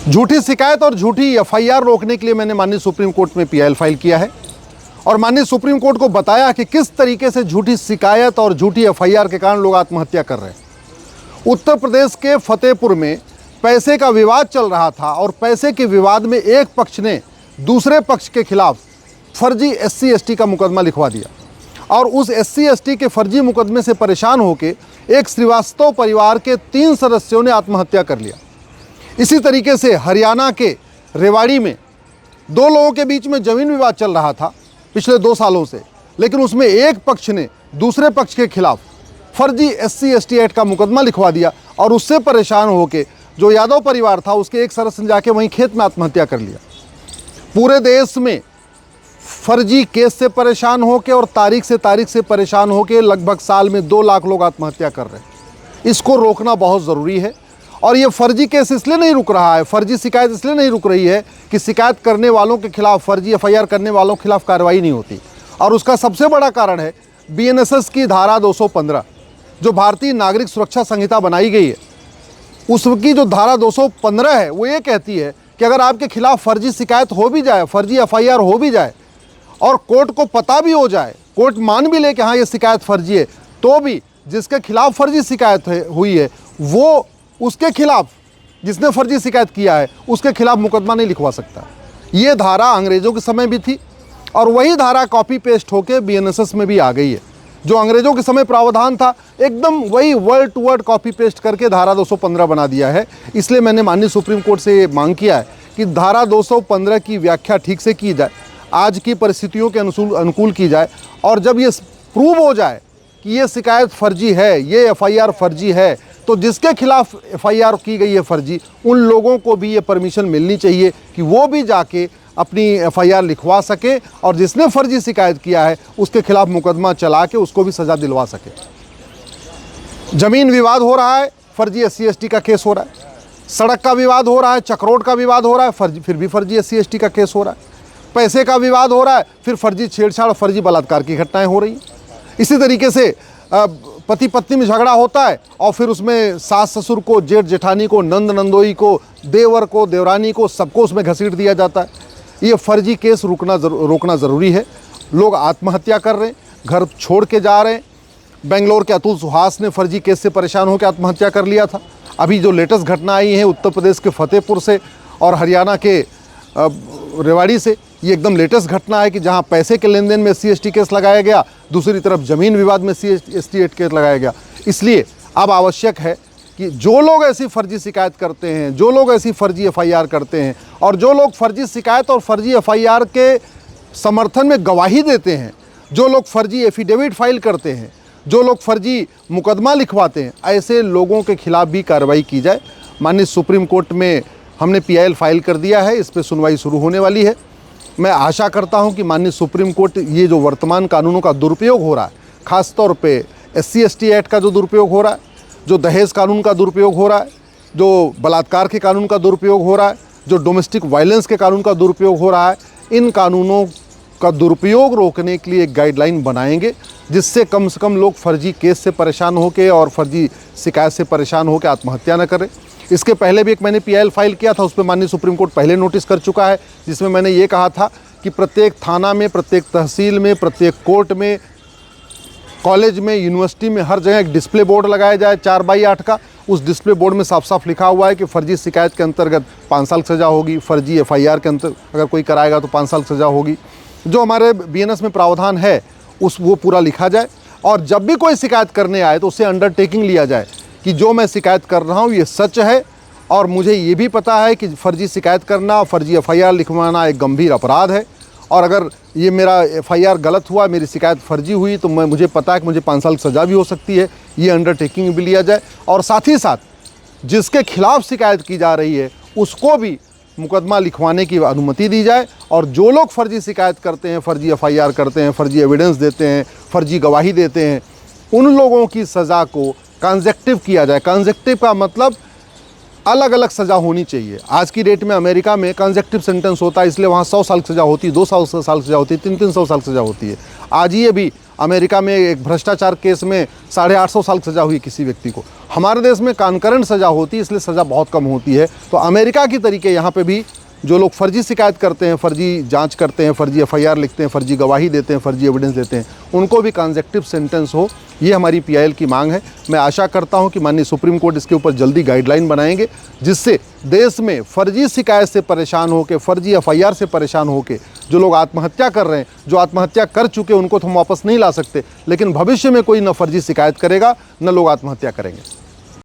झूठी शिकायत और झूठी एफआईआर रोकने के लिए मैंने माननीय सुप्रीम कोर्ट में पीआईएल फाइल किया है और माननीय सुप्रीम कोर्ट को बताया कि किस तरीके से झूठी शिकायत और झूठी एफआईआर के कारण लोग आत्महत्या कर रहे हैं। उत्तर प्रदेश के फतेहपुर में पैसे का विवाद चल रहा था और पैसे के विवाद में एक पक्ष ने दूसरे पक्ष के खिलाफ फर्जी SC/ST का मुकदमा लिखवा दिया और उस SC/ST के फर्जी मुकदमे से परेशान होकर एक श्रीवास्तव परिवार के 3 सदस्यों ने आत्महत्या कर लिया। इसी तरीके से हरियाणा के रेवाड़ी में 2 लोगों के बीच में ज़मीन विवाद चल रहा था पिछले 2 सालों से, लेकिन उसमें एक पक्ष ने दूसरे पक्ष के खिलाफ फर्जी SC/ST एक्ट का मुकदमा लिखवा दिया और उससे परेशान होकर जो यादव परिवार था उसके एक सदस्य ने जाके वहीं खेत में आत्महत्या कर लिया। पूरे देश में फर्जी केस से परेशान होकर और तारीख से परेशान होकर लगभग साल में 2 लाख लोग आत्महत्या कर रहे हैं। इसको रोकना बहुत ज़रूरी है और ये फर्जी केस इसलिए नहीं रुक रहा है, फर्जी शिकायत इसलिए नहीं रुक रही है कि शिकायत करने वालों के खिलाफ, फर्जी एफआईआर करने वालों के खिलाफ कार्रवाई नहीं होती। और उसका सबसे बड़ा कारण है BNSS की धारा 215 जो भारतीय नागरिक सुरक्षा संहिता बनाई गई है, उसकी जो धारा 215 है वो ये कहती है कि अगर आपके खिलाफ फर्जी शिकायत हो भी जाए, फर्जी एफआईआर हो भी जाए और कोर्ट को पता भी हो जाए, कोर्ट मान भी ले कि हाँ ये शिकायत फर्जी है, तो भी जिसके खिलाफ फर्जी शिकायत हुई है वो उसके खिलाफ, जिसने फर्जी शिकायत किया है उसके खिलाफ मुकदमा नहीं लिखवा सकता। ये धारा अंग्रेज़ों के समय भी थी और वही धारा कॉपी पेस्ट होकर BNSS में भी आ गई है। जो अंग्रेज़ों के समय प्रावधान था एकदम वही word to word copy paste करके धारा 215 बना दिया है। इसलिए मैंने माननीय सुप्रीम कोर्ट से मांग किया है कि धारा 215 की व्याख्या ठीक से की जाए, आज की परिस्थितियों के अनुकूल की जाए और जब ये प्रूव हो जाए कि ये शिकायत फर्जी है, ये एफआईआर फर्जी है, तो जिसके खिलाफ एफआईआर की गई है फर्जी, उन लोगों को भी ये परमिशन मिलनी चाहिए कि वो भी जाके अपनी एफआईआर लिखवा सके और जिसने फर्जी शिकायत किया है उसके खिलाफ मुकदमा चला के उसको भी सज़ा दिलवा सके। ज़मीन विवाद हो रहा है, फर्जी SC/ST का केस हो रहा है। सड़क का विवाद हो रहा है, चक्रोड का विवाद हो रहा है, फिर भी फर्जी SC/ST का केस हो रहा है। पैसे का विवाद हो रहा है, फिर फर्जी छेड़छाड़, फर्जी बलात्कार की घटनाएं हो रही हैं। इसी तरीके से पति पत्नी में झगड़ा होता है और फिर उसमें सास ससुर को, जेठ जेठानी को, नंद नंदोई को, देवर को, देवरानी को, सबको उसमें घसीट दिया जाता है। ये फर्जी केस रोकना ज़रूरी है। लोग आत्महत्या कर रहे हैं, घर छोड़ के जा रहे हैं। बेंगलोर के अतुल सुहास ने फर्जी केस से परेशान होकर आत्महत्या कर लिया था। अभी जो लेटेस्ट घटना आई है उत्तर प्रदेश के फतेहपुर से और हरियाणा के रेवाड़ी से, ये एकदम लेटेस्ट घटना है कि जहां पैसे के लेन देन में SC/ST केस लगाया गया, दूसरी तरफ ज़मीन विवाद में SC/ST केस लगाया गया। इसलिए अब आवश्यक है कि जो लोग ऐसी फर्जी शिकायत करते हैं, जो लोग ऐसी फर्जी एफआईआर करते हैं और जो लोग फर्जी शिकायत और फर्जी एफआईआर के समर्थन में गवाही देते हैं, जो लोग फर्जी एफिडेविट फाइल करते हैं, जो लोग फर्जी मुकदमा लिखवाते हैं, ऐसे लोगों के खिलाफ भी कार्रवाई की जाए। माननीय सुप्रीम कोर्ट में हमने पीआईएल फाइल कर दिया है, इस पर सुनवाई शुरू होने वाली है। मैं आशा करता हूं कि माननीय सुप्रीम कोर्ट ये जो वर्तमान कानूनों का दुरुपयोग हो रहा है, ख़ासतौर पे SC/ST एक्ट का जो दुरुपयोग हो रहा है, जो दहेज कानून का दुरुपयोग हो रहा है, जो बलात्कार के कानून का दुरुपयोग हो रहा है, जो डोमेस्टिक वायलेंस के कानून का दुरुपयोग हो रहा है, इन कानूनों का दुरुपयोग रोकने के लिए एक गाइडलाइन बनाएंगे जिससे कम से कम लोग फर्जी केस से परेशान होकर और फर्जी शिकायत से परेशान होकर आत्महत्या न करें। इसके पहले भी एक मैंने पीआईएल फाइल किया था, उस पर माननीय सुप्रीम कोर्ट पहले नोटिस कर चुका है, जिसमें मैंने ये कहा था कि प्रत्येक थाना में, प्रत्येक तहसील में, प्रत्येक कोर्ट में, कॉलेज में, यूनिवर्सिटी में, हर जगह एक डिस्प्ले बोर्ड लगाया जाए 4x8 का। उस डिस्प्ले बोर्ड में साफ साफ लिखा हुआ है कि फर्जी शिकायत के अंतर्गत 5 साल सज़ा होगी, फर्जी एफआईआर के अंतर्गत अगर कोई कराएगा तो 5 साल सज़ा होगी। जो हमारे BNS में प्रावधान है वो पूरा लिखा जाए और जब भी कोई शिकायत करने आए तो उससे अंडरटेकिंग लिया जाए कि जो मैं शिकायत कर रहा हूँ ये सच है और मुझे ये भी पता है कि फर्जी शिकायत करना, फर्जी एफआईआर लिखवाना एक गंभीर अपराध है और अगर ये मेरा एफआईआर गलत हुआ, मेरी शिकायत फर्जी हुई तो मुझे पता है कि मुझे 5 साल सज़ा भी हो सकती है। ये अंडरटेकिंग भी लिया जाए और साथ ही साथ जिसके खिलाफ शिकायत की जा रही है उसको भी मुकदमा लिखवाने की अनुमति दी जाए और जो लोग फर्जी शिकायत करते हैं, फर्जी एफआईआर करते हैं, फर्जी एविडेंस देते हैं, फर्जी गवाही देते हैं, उन लोगों की सज़ा को कंजेक्टिव किया जाए। कंजेक्टिव का मतलब अलग अलग सज़ा होनी चाहिए। आज की डेट में अमेरिका में कंसेक्टिव सेंटेंस होता है, इसलिए वहाँ 100 साल की सज़ा होती है, 200 साल सज़ा होती है, 300 साल सज़ा होती है। आज ही अभी अमेरिका में एक भ्रष्टाचार केस में 850 साल सज़ा हुई किसी व्यक्ति को। हमारे देश में कॉन्करेंट सज़ा होती है, इसलिए सज़ा बहुत कम होती है। तो अमेरिका की तरीके यहाँ पे भी जो लोग फर्जी शिकायत करते हैं, फर्जी जांच करते हैं, फर्जी एफआईआर लिखते हैं, फर्जी गवाही देते हैं, फर्जी एविडेंस देते हैं, उनको भी कंसेक्टिव सेंटेंस हो, ये हमारी पीआईएल की मांग है। मैं आशा करता हूं कि माननीय सुप्रीम कोर्ट इसके ऊपर जल्दी गाइडलाइन बनाएंगे, जिससे देश में फर्जी शिकायत से परेशान होकर, फर्जी एफआईआर से परेशान होकर जो लोग आत्महत्या कर रहे हैं, जो आत्महत्या कर चुके, उनको तो हम वापस नहीं ला सकते, लेकिन भविष्य में कोई न फर्जी शिकायत करेगा, न लोग आत्महत्या करेंगे।